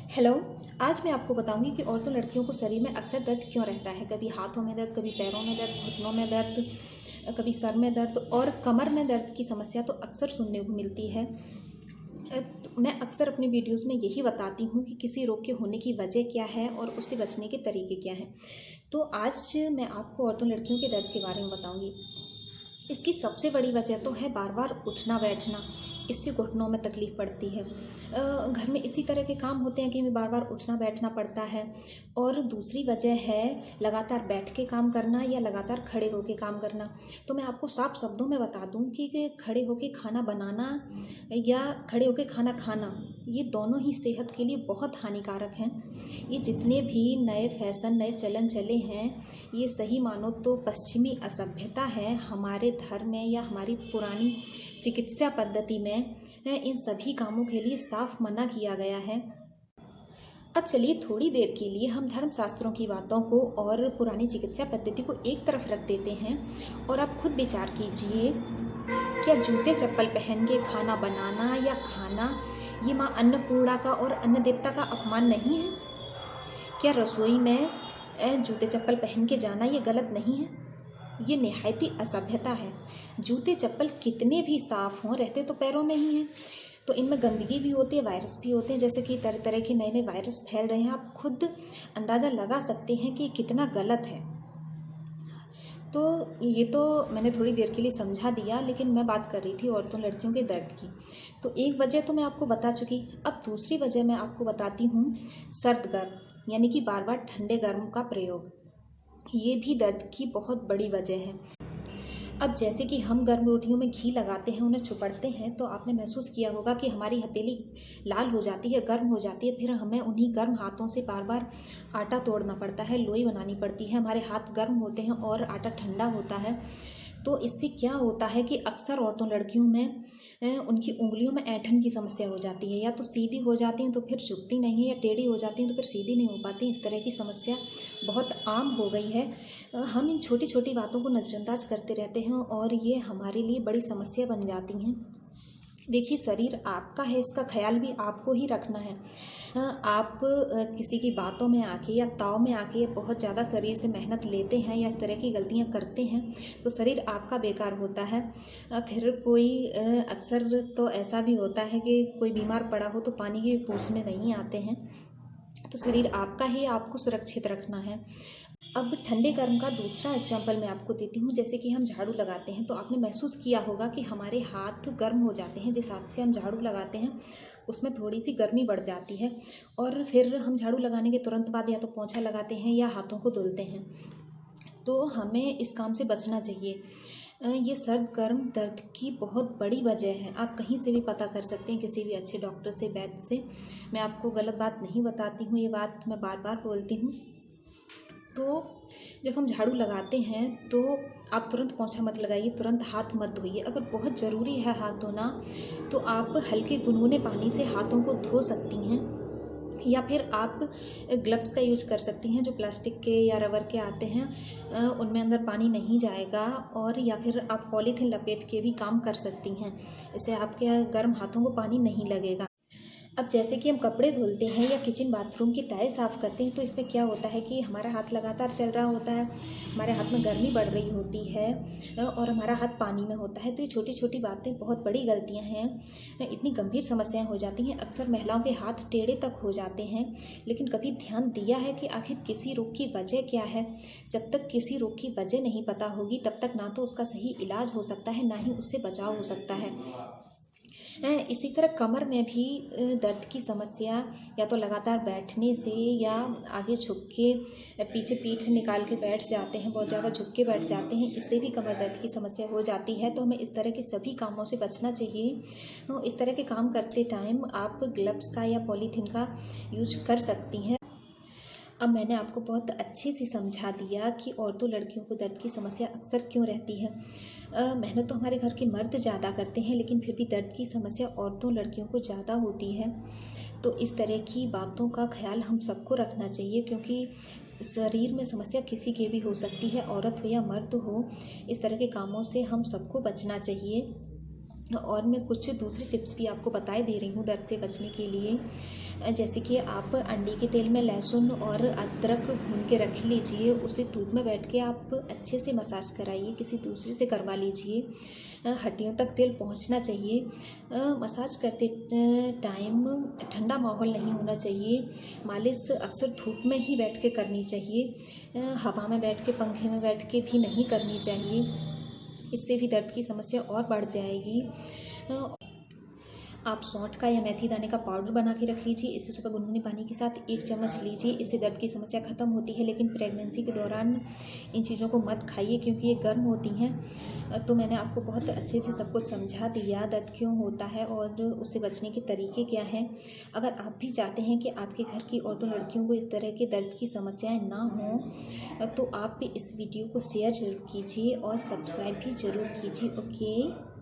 Hello. आज मैं आपको बताऊंगी कि औरतों लड़कियों को शरीर में अक्सर दर्द क्यों रहता है। कभी हाथों में दर्द, कभी पैरों में दर्द, घुटनों में दर्द, कभी सर में दर्द और कमर में दर्द की समस्या तो अक्सर सुनने को मिलती है। तो मैं अक्सर अपनी वीडियोस में यही बताती हूँ कि किसी रोग के होने की वजह क्या है और उससे बचने के तरीके क्या हैं। तो आज मैं आपको औरतों लड़कियों के दर्द के बारे में बताऊँगी। इसकी सबसे बड़ी वजह तो है बार बार उठना बैठना। इससे घुटनों में तकलीफ़ पड़ती है। घर में इसी तरह के काम होते हैं कि हमें बार बार उठना बैठना पड़ता है। और दूसरी वजह है लगातार बैठ के काम करना या लगातार खड़े होके काम करना। तो मैं आपको साफ शब्दों में बता दूं कि खड़े होके खाना बनाना या खड़े होके खाना खाना, ये दोनों ही सेहत के लिए बहुत हानिकारक हैं। ये जितने भी नए फैशन, नए चलन चले हैं, ये सही मानो तो पश्चिमी असभ्यता है। हमारे धर्म में या हमारी पुरानी चिकित्सा पद्धति में इन सभी कामों के लिए साफ मना किया गया है। अब चलिए थोड़ी देर के लिए हम धर्मशास्त्रों की बातों को और पुरानी चिकित्सा पद्धति को एक तरफ रख देते हैं और आप खुद विचार कीजिए, क्या जूते चप्पल पहन के खाना बनाना या खाना ये माँ अन्नपूर्णा का और अन्न देवता का अपमान नहीं है? क्या रसोई में जूते चप्पल पहन के जाना ये गलत नहीं है? ये निहायती असभ्यता है। जूते चप्पल कितने भी साफ हों, रहते तो पैरों में ही हैं। तो इनमें गंदगी भी होती है, वायरस भी होते हैं। जैसे कि तरह तरह के नए नए वायरस फैल रहे हैं। आप खुद अंदाज़ा लगा सकते हैं कि कितना गलत है। तो ये तो मैंने थोड़ी देर के लिए समझा दिया, लेकिन मैं बात कर रही थी औरतों लड़कियों के दर्द की। तो एक वजह तो मैं आपको बता चुकी। अब दूसरी वजह मैं आपको बताती हूँ, सर्द गर्म, यानी कि बार बार ठंडे गर्म का प्रयोग। ये भी दर्द की बहुत बड़ी वजह है। अब जैसे कि हम गर्म रोटियों में घी लगाते हैं, उन्हें छुपड़ते हैं, तो आपने महसूस किया होगा कि हमारी हथेली लाल हो जाती है, गर्म हो जाती है। फिर हमें उन्हीं गर्म हाथों से बार बार आटा तोड़ना पड़ता है, लोई बनानी पड़ती है। हमारे हाथ गर्म होते हैं और आटा ठंडा होता है। तो इससे क्या होता है कि अक्सर औरतों लड़कियों में उनकी उंगलियों में ऐंठन की समस्या हो जाती है। या तो सीधी हो जाती हैं तो फिर झुकती नहीं है, या टेढ़ी हो जाती हैं तो फिर सीधी नहीं हो पाती। इस तरह की समस्या बहुत आम हो गई है। हम इन छोटी छोटी बातों को नज़रअंदाज करते रहते हैं और ये हमारे लिए बड़ी समस्या बन जाती हैं। देखिए, शरीर आपका है, इसका ख्याल भी आपको ही रखना है। आप किसी की बातों में आके या ताव में आके बहुत ज़्यादा शरीर से मेहनत लेते हैं या इस तरह की गलतियां करते हैं तो शरीर आपका बेकार होता है। फिर कोई अक्सर तो ऐसा भी होता है कि कोई बीमार पड़ा हो तो पानी के पूछने नहीं आते हैं। तो शरीर आपका ही, आपको सुरक्षित रखना है। अब ठंडे गर्म का दूसरा एग्जाम्पल मैं आपको देती हूँ। जैसे कि हम झाड़ू लगाते हैं तो आपने महसूस किया होगा कि हमारे हाथ गर्म हो जाते हैं। जिस हाथ से हम झाड़ू लगाते हैं उसमें थोड़ी सी गर्मी बढ़ जाती है और फिर हम झाड़ू लगाने के तुरंत बाद या तो पोंछा लगाते हैं या हाथों को धुलते हैं। तो हमें इस काम से बचना चाहिए। ये सर्द गर्म दर्द की बहुत बड़ी वजह है। आप कहीं से भी पता कर सकते हैं, किसी भी अच्छे डॉक्टर से, वैद्य से। मैं आपको गलत बात नहीं बताती हूँ, ये बात मैं बार बार बोलती हूँ। तो जब हम झाड़ू लगाते हैं तो आप तुरंत पोंछा मत लगाइए, तुरंत हाथ मत धोइए। अगर बहुत ज़रूरी है हाथ धोना तो आप हल्के गुनगुने पानी से हाथों को धो सकती हैं, या फिर आप ग्लव्स का यूज कर सकती हैं जो प्लास्टिक के या रबर के आते हैं। उनमें अंदर पानी नहीं जाएगा। और या फिर आप पॉलीथीन लपेट के भी काम कर सकती हैं, इससे आपके गर्म हाथों को पानी नहीं लगेगा। अब जैसे कि हम कपड़े धुलते हैं या किचन बाथरूम की टाइल साफ़ करते हैं तो इसमें क्या होता है कि हमारा हाथ लगातार चल रहा होता है, हमारे हाथ में गर्मी बढ़ रही होती है और हमारा हाथ पानी में होता है। तो ये छोटी छोटी बातें बहुत बड़ी गलतियां हैं, इतनी गंभीर समस्याएं हो जाती हैं। अक्सर महिलाओं के हाथ टेढ़े तक हो जाते हैं। लेकिन कभी ध्यान दिया है कि आखिर किसी रोग की वजह क्या है? जब तक किसी रोग की वजह नहीं पता होगी तब तक ना तो उसका सही इलाज हो सकता है, ना ही उससे बचाव हो सकता है। इसी तरह कमर में भी दर्द की समस्या या तो लगातार बैठने से या आगे झुक के पीछे पीठ निकाल के बैठ जाते हैं, बहुत ज़्यादा झुक के बैठ जाते हैं, इससे भी कमर दर्द की समस्या हो जाती है। तो हमें इस तरह के सभी कामों से बचना चाहिए। तो इस तरह के काम करते टाइम आप ग्लव्स का या पॉलीथीन का यूज कर सकती हैं। अब मैंने आपको बहुत अच्छे से समझा दिया कि औरतों लड़कियों को दर्द की समस्या अक्सर क्यों रहती है। मेहनत तो हमारे घर के मर्द ज़्यादा करते हैं, लेकिन फिर भी दर्द की समस्या औरतों लड़कियों को ज़्यादा होती है। तो इस तरह की बातों का ख्याल हम सबको रखना चाहिए, क्योंकि शरीर में समस्या किसी के भी हो सकती है, औरत हो या मर्द हो। इस तरह के कामों से हम सबको बचना चाहिए। और मैं कुछ दूसरी टिप्स भी आपको बताए दे रही हूँ दर्द से बचने के लिए। जैसे कि आप अंडे के तेल में लहसुन और अदरक भून के रख लीजिए, उसे धूप में बैठ के आप अच्छे से मसाज कराइए, किसी दूसरे से करवा लीजिए। हड्डियों तक तेल पहुंचना चाहिए। मसाज करते टाइम ठंडा माहौल नहीं होना चाहिए। मालिश अक्सर धूप में ही बैठ के करनी चाहिए, हवा में बैठ के, पंखे में बैठ के भी नहीं करनी चाहिए। इससे भी दर्द की समस्या और बढ़ जाएगी। आप सौंठ का या मेथी दाने का पाउडर बना के रख लीजिए, इसे सुबह गुनगुने पानी के साथ 1 चम्मच लीजिए। इससे दर्द की समस्या ख़त्म होती है, लेकिन प्रेगनेंसी के दौरान इन चीज़ों को मत खाइए क्योंकि ये गर्म होती हैं। तो मैंने आपको बहुत अच्छे से सब कुछ समझा दिया, दर्द क्यों होता है और उससे बचने के तरीके क्या हैं। अगर आप भी चाहते हैं कि आपके घर की औरतों लड़कियों को इस तरह के दर्द की समस्याएँ ना हों, तो आप भी इस वीडियो को शेयर ज़रूर कीजिए और सब्सक्राइब भी ज़रूर कीजिए। ओके।